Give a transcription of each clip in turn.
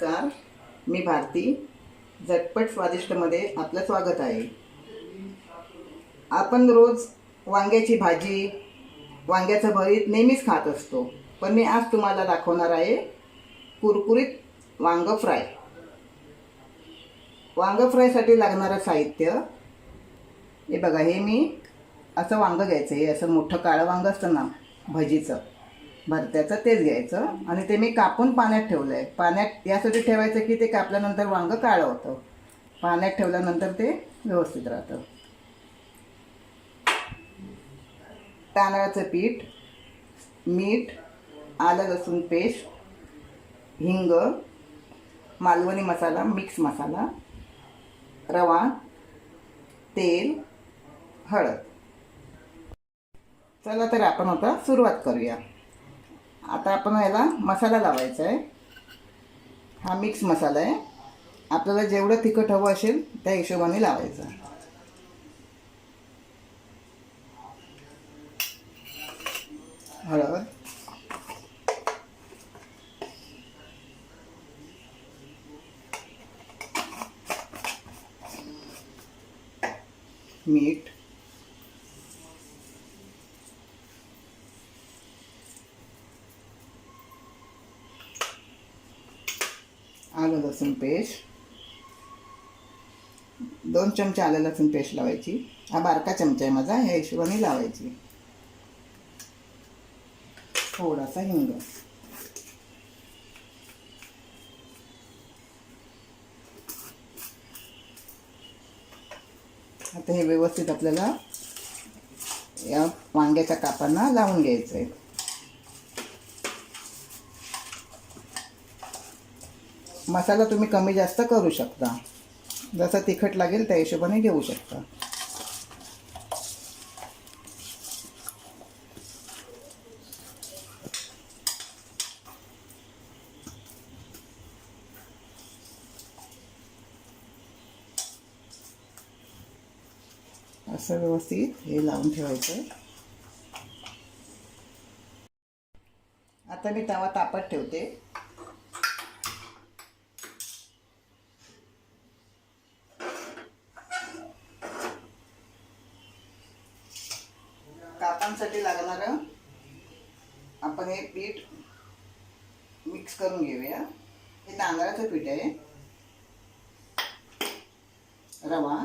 नमस्कार, मी भारती. झटपट स्वादिष्टमध्ये आपलं स्वागत आहे. आपण रोज वांग्याची भाजी, वांग्याचं भरीत नेहमीच खात असतो, पण मी आज तुम्हाला दाखवणार आहे कुरकुरीत वांग फ्राय. वांग फ्रायसाठी लागणारं साहित्य हे बघा. हे मी असं वांग घ्यायचं. हे असं मोठं काळं वांग असतं ना भजीचं, भरत्याचं, तेच घ्यायचं आणि ते मी कापून पाण्यात ठेवलं आहे. पाण्यात यासाठी ठेवायचं की ते कापल्यानंतर वांग काळं होतं. पाण्यात ठेवल्यानंतर ते व्यवस्थित राहतं. तांदळाचं पीठ, मीठ, आलं लसूण पेस्ट, हिंग, मालवणी मसाला, मिक्स मसाला, रवा, तेल, हळद. चला तर आपण आता सुरुवात करूया. आता आपण याला मसाला लावायचा आहे. हा मिक्स मसाला आहे. आपल्याला जेवढं तिखट हवं असेल त्या हिशोबाने लावायचं. हळद, मीठ, आलं लसूण पेस्ट, 2 चमचे आलं लसूण पेस्ट लावायची. हा बारका चमचा आहे माझा, ह्या हिशोबाने लावायची. थोडासा हिंग, आता हे व्यवस्थित आपल्याला या वांग्याच्या कापांना लावून घ्यायचं आहे. मसाला तुम्ही कमी जास्त करू शकता, जसं तिखट लागेल त्या हिशोबाने घेऊ शकता. असं व्यवस्थित हे लावून ठेवायचं. आता मी तवा तापत ठेवते. कापांसाठी लागणारं आपण हे पीठ मिक्स करून घेऊया. हे तांदळाचं पीठ आहे. रवा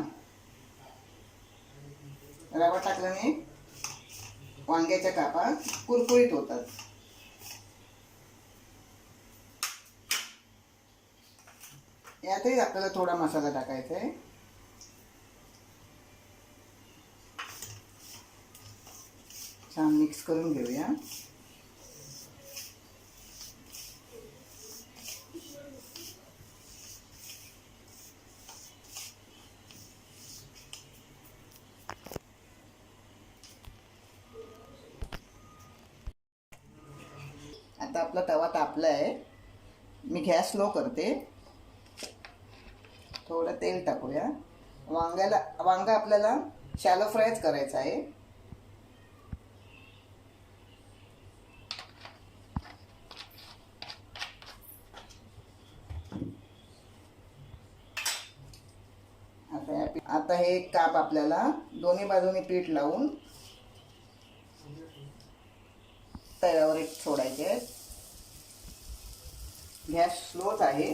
टाकल्याने वांग्याच्या कापा कुरकुरीत होतात. यातही आपल्याला थोडा मसाला टाकायचा आहे. छान मिक्स करून घेऊया. आता आपला तवा तापला आहे. मी गॅस स्लो करते. थोडं तेल टाकूया. वांग आपल्याला शॅलो फ्रायच करायचं आहे. आता हे काप आपल्याला दोन्ही बाजूनी पीठ लावून तव्यावर एक सोडायचे आहेत. गॅस स्लोच आहे.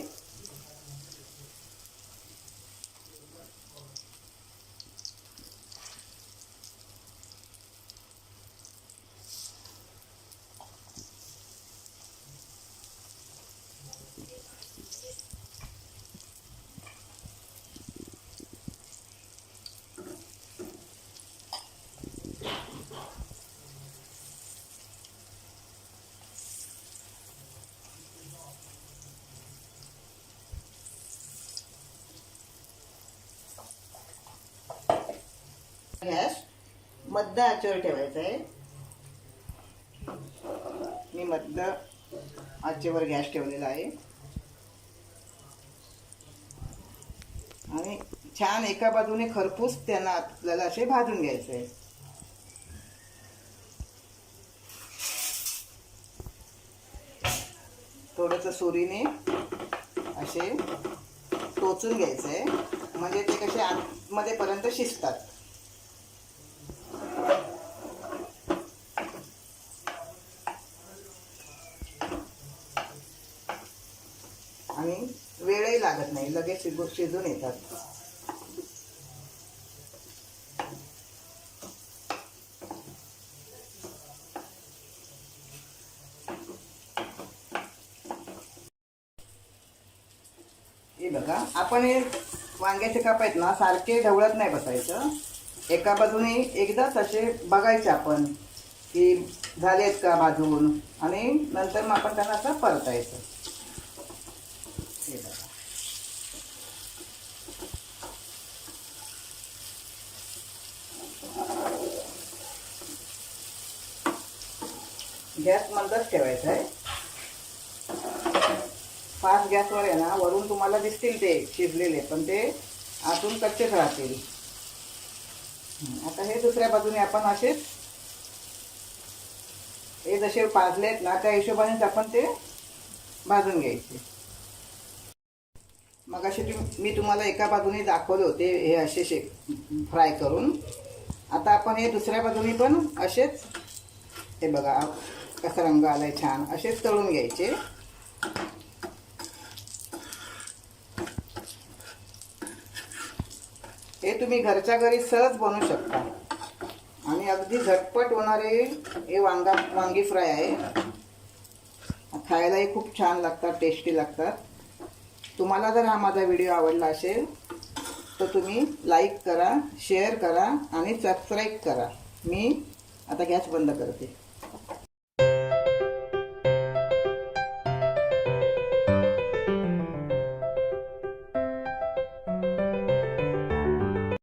गॅस मध्य आचेवर ठेवायचा आहे. मी मध्य आचेवर गॅस ठेवलेला आहे आणि छान एका बाजूने खरपूस त्यांना आपल्याला असे भाजून घ्यायचे आहे. थोडंसं सुरीने असे टोचून घ्यायचं आहे, म्हणजे ते कसे आतमध्ये पर्यंत शिजतात. आणि वेळही लागत नाही, लगेच शिजून येतात. हे बघा, आपण हे वांग्याचे काप आहेत ना, सारखे ढवळत नाही बसायचं. एका बाजूने एकदाच असे बघायचे आपण की झालेत का भाजून, आणि नंतर मग आपण त्यांना असं परतायचं. हे बघा, गॅस मंदच ठेवायचा आहे. फास्ट गॅसवर आहे ना, वरून तुम्हाला दिसतील ते शिजलेले, पण ते आतून कच्चेच राहतील. आता हे दुसऱ्या बाजूने आपण असेच, हे जसे भाजलेत ना त्या हिशोबानेच आपण ते भाजून घ्यायचे. मग असे मी तुम्हाला एका बाजूने दाखवले होते हे असे फ्राय करून. आता आपण हे दुसऱ्या बाजूने पण असेच, हे बघा कसा रंग आलाय छान, असेच तळून घ्यायचे. हे तुम्ही घरच्या घरी सहज बनवू शकता आणि अगदी झटपट होणारे हे वांगी फ्राय आहे. खायलाही खूप छान लागतात, टेस्टी लागतात. तुम्हाला जर हा माझा व्हिडिओ आवडला असेल तर तुम्ही लाईक करा, शेअर करा आणि सबस्क्राईब करा. मी आता गॅस बंद करते.